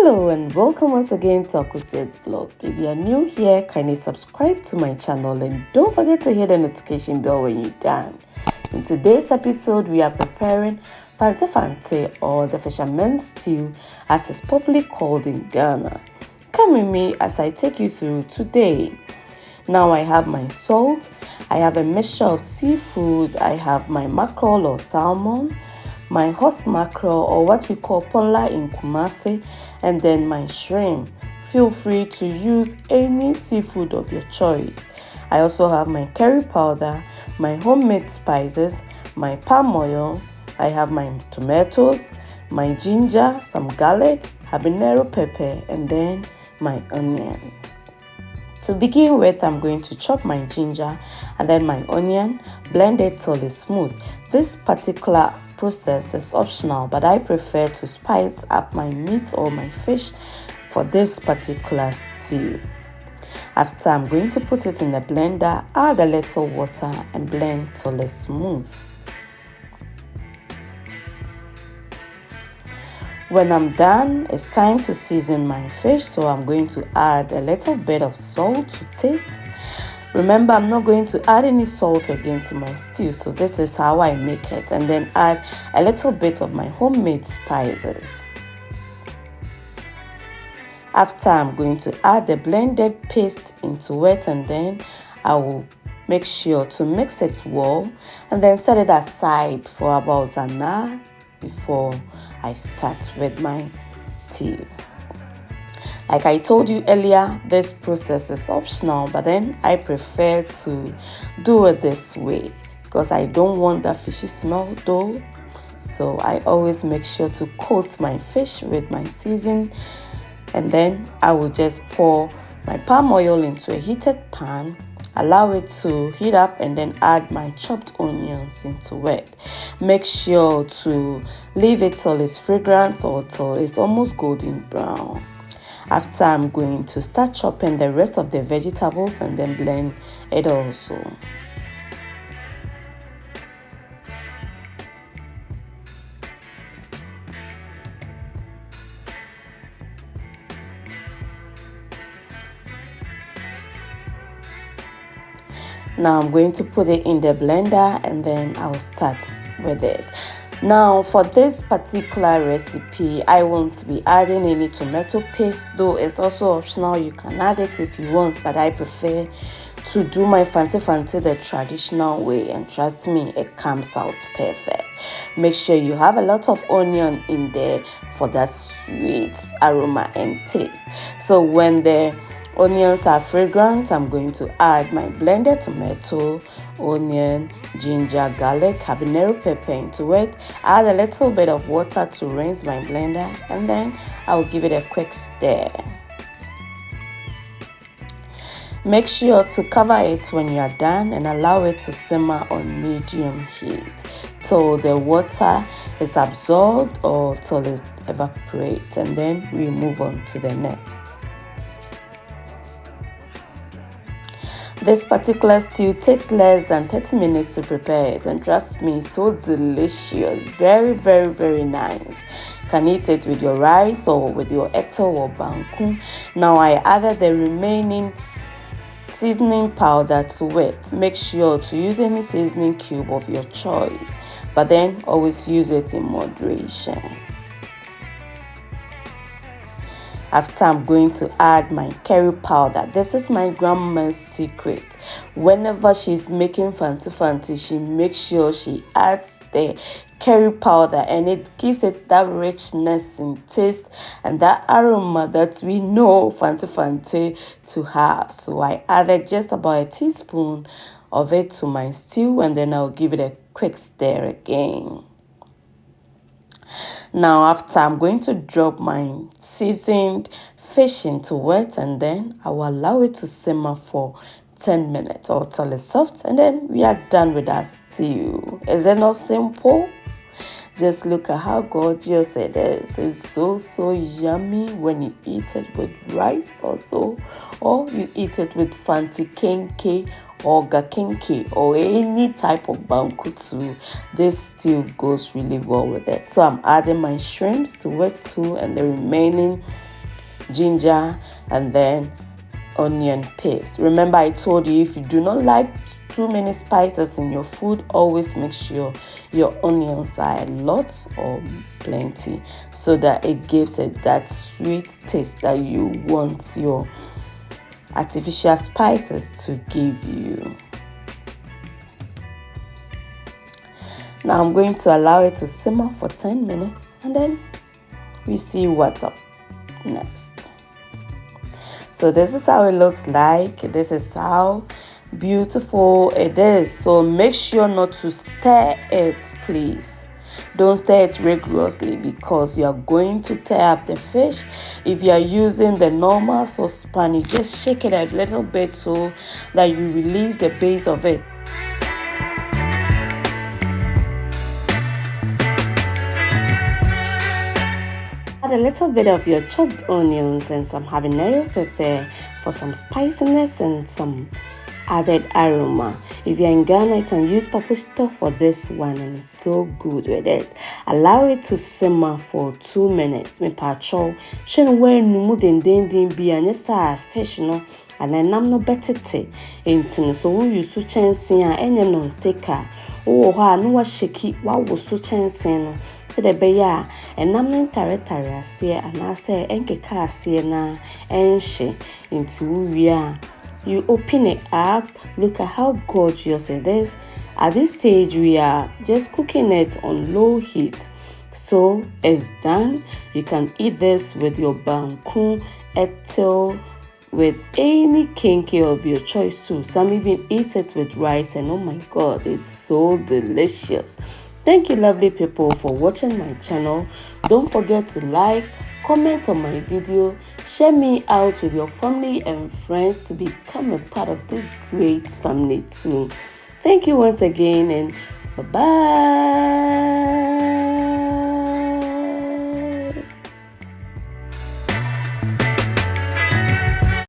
Hello and welcome once again to Akusia's vlog. If you are new here, kindly subscribe to my channel and don't forget to hit the notification bell when you're done. In today's episode, we are preparing Fante Fante, or the fisherman stew as it's popularly called in Ghana. Come with me as I take you through today. Now I have my salt, I have a mixture of seafood, I have my mackerel or salmon, my horse mackerel or what we call ponla in Kumasi, and then my shrimp. Feel free to use any seafood of your choice. I also have my curry powder, my homemade spices, my palm oil, I have my tomatoes, my ginger, some garlic, habanero pepper, and then my onion. To begin with, I'm going to chop my ginger and then my onion, blend it till it's smooth. This particular process is optional, but I prefer to spice up my meat or my fish for this particular stew. After, I'm going to put it in the blender, add a little water and blend till it's smooth. When I'm done, it's time to season my fish, so I'm going to add a little bit of salt to taste. Remember, I'm not going to add any salt again to my stew, so this is how I make it, and then add a little bit of my homemade spices. After, I'm going to add the blended paste into it, and then I will make sure to mix it well and then set it aside for about an hour before I start with my stew. Like I told you earlier, this process is optional, but then I prefer to do it this way because I don't want that fishy smell though. So I always make sure to coat my fish with my seasoning, and then I will just pour my palm oil into a heated pan, allow it to heat up, and then add my chopped onions into it. Make sure to leave it till it's fragrant or till it's almost golden brown. After, I'm going to start chopping the rest of the vegetables and then blend it also. Now I'm going to put it in the blender and then I'll start with it. Now for this particular recipe, I won't be adding any tomato paste, though it's also optional. You can add it if you want, but I prefer to do my Fante Fante the traditional way, and trust me, it comes out perfect. Make sure you have a lot of onion in there for that sweet aroma and taste. So when the onions are fragrant, I'm going to add my blended tomato, onion, ginger, garlic, habanero pepper into it. Add a little bit of water to rinse my blender, and then I'll give it a quick stir. Make sure to cover it when you are done and allow it to simmer on medium heat till the water is absorbed or till it evaporates, and then we move on to the next. This particular stew takes less than 30 minutes to prepare it, and trust me, so delicious. Very, very, very nice. You can eat it with your rice or with your eto or banku. Now I added the remaining seasoning powder to it. Make sure to use any seasoning cube of your choice, but then always use it in moderation. After, I'm going to add my curry powder. This is my grandma's secret. Whenever she's making Fante Fante, she makes sure she adds the curry powder, and it gives it that richness in taste and that aroma that we know Fante Fante to have. So I added just about a teaspoon of it to my stew, and then I'll give it a quick stir again. Now after, I'm going to drop my seasoned fish into it, and then I will allow it to simmer for 10 minutes or till it's soft, and then we are done with our stew. Is it not simple? Just look at how gorgeous it is. It's so yummy when you eat it with rice also, or you eat it with Fante Kenkey or Kenkey or any type of Banku too. This stew goes really well with it. So I'm adding my shrimps to it too, and the remaining ginger, and then onion paste. Remember, I told you if you do not like too many spices in your food, always make sure your onions are a lot or plenty, so that it gives it that sweet taste that you want your artificial spices to give you. Now I'm going to allow it to simmer for 10 minutes, and then we see what's up next. So this is how it looks like. This is how beautiful it is. So make sure not to stir it, please. Don't stir it rigorously, because you are going to tear up the fish. If you are using the normal saucepan, you just shake it a little bit so that you release the base of it. Add a little bit of your chopped onions and some habanero pepper for some spiciness and some added aroma. If you're in Ghana, you can use papushito for this one, and it's so good with it. Allow it to simmer for 2 minutes. Me patrol. Shen we numu den bi anyesa fish no. And then I'm no better tea. So we use to chance and any non sticker. Oh, no was shaky. What was so chancing? Said the bear and I'm not tare see, and I say enke car see na and she into we are. You open it up. Look at how gorgeous it is. At this stage, we are just cooking it on low heat. So it's done. You can eat this with your banku, etel, with any kenkey of your choice too. Some even eat it with rice, and oh my god, it's so delicious. Thank you, lovely people, for watching my channel. Don't forget to like, comment on my video, share me out with your family and friends to become a part of this great family too. Thank you once again, and bye-bye.